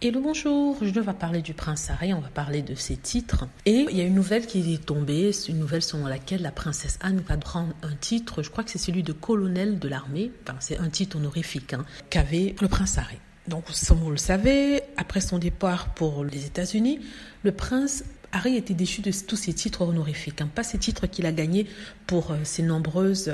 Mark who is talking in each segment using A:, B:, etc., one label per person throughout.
A: Hello, bonjour, je vais parler du prince Harry, on va parler de ses titres. Et il y a une nouvelle qui est tombée, c'est une nouvelle selon laquelle la princesse Anne va prendre un titre, je crois que c'est celui de colonel de l'armée, enfin c'est un titre honorifique qu'avait le prince Harry. Donc comme vous le savez, après son départ pour les États-Unis, le prince Harry était déchu de tous ses titres honorifiques, pas ces titres qu'il a gagnés pour ses nombreuses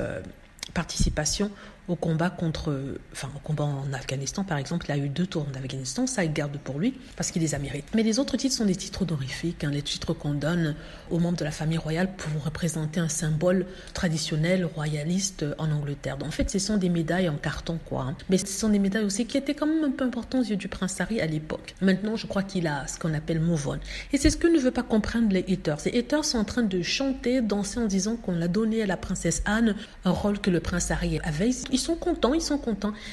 A: participations au combat au combat en Afghanistan, par exemple. Il a eu 2 tours en Afghanistan, ça il garde pour lui, parce qu'il les a mérités. Mais les autres titres sont des titres honorifiques, les titres qu'on donne aux membres de la famille royale pour représenter un symbole traditionnel royaliste en Angleterre. Donc, en fait, ce sont des médailles en carton, Mais ce sont des médailles aussi qui étaient quand même un peu importantes aux yeux du prince Harry à l'époque. Maintenant, je crois qu'il a ce qu'on appelle move on. Et c'est ce que ne veut pas comprendre les haters. Les haters sont en train de chanter, danser en disant qu'on a donné à la princesse Anne un rôle que le prince Harry avait. Ils sont contents.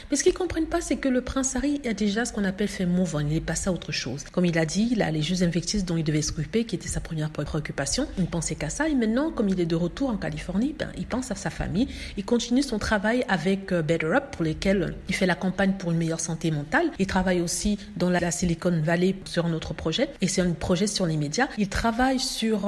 A: Mais ce qu'ils ne comprennent pas, c'est que le prince Harry a déjà ce qu'on appelle fait move on. Il est passé à autre chose. Comme il a dit, il a les Jeux Invictus dont il devait s'occuper, qui était sa première préoccupation. Il ne pensait qu'à ça. Et maintenant, comme il est de retour en Californie, il pense à sa famille. Il continue son travail avec Better Up, pour lesquels il fait la campagne pour une meilleure santé mentale. Il travaille aussi dans la Silicon Valley sur un autre projet. Et c'est un projet sur les médias. Il travaille sur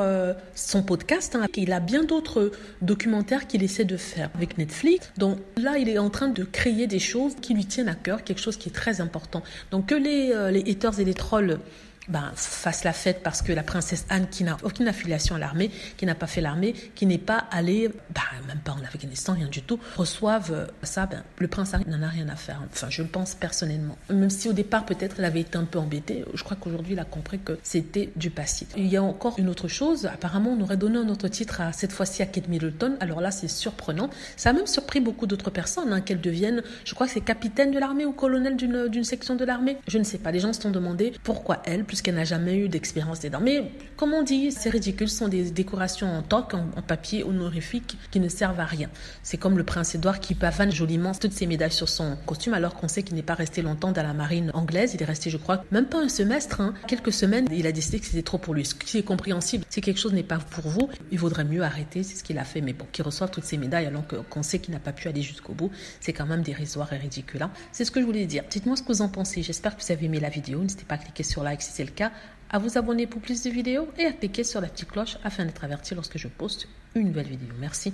A: son podcast. Il a bien d'autres documentaires qu'il essaie de faire avec Netflix. Donc là, il est en train de créer des choses qui lui tiennent à cœur, quelque chose qui est très important. Donc que les haters et les trolls fasse la fête parce que la princesse Anne, qui n'a aucune affiliation à l'armée, qui n'a pas fait l'armée, qui n'est pas allée, même pas en Afghanistan, rien du tout, reçoivent ça, le prince Harry n'en a rien à faire. Enfin, je le pense personnellement. Même si au départ, peut-être, il avait été un peu embêté, je crois qu'aujourd'hui, il a compris que c'était du passé. Il y a encore une autre chose. Apparemment, on aurait donné un autre titre cette fois-ci à Kate Middleton. Alors là, c'est surprenant. Ça a même surpris beaucoup d'autres personnes, qu'elles deviennent, je crois que c'est capitaine de l'armée ou colonel d'une section de l'armée. Je ne sais pas. Les gens se sont demandé pourquoi elle, puisqu'elle n'a jamais eu d'expérience dedans. Mais comme on dit, c'est ridicule, ce sont des décorations en toc, en papier honorifique qui ne servent à rien. C'est comme le prince Édouard qui pavane joliment toutes ses médailles sur son costume alors qu'on sait qu'il n'est pas resté longtemps dans la marine anglaise. Il est resté, je crois, même pas un semestre, quelques semaines. Il a décidé que c'était trop pour lui, ce qui est compréhensible. Si quelque chose n'est pas pour vous, il vaudrait mieux arrêter, c'est ce qu'il a fait. Mais bon, qu'il reçoive toutes ces médailles alors qu'on sait qu'il n'a pas pu aller jusqu'au bout, c'est quand même dérisoire et ridicule. C'est ce que je voulais dire. Dites-moi ce que vous en pensez. J'espère que vous avez aimé la vidéo. N'hésitez pas à cliquer sur like si c'est le cas, à vous abonner pour plus de vidéos et à cliquer sur la petite cloche afin d'être averti lorsque je poste une nouvelle vidéo. Merci.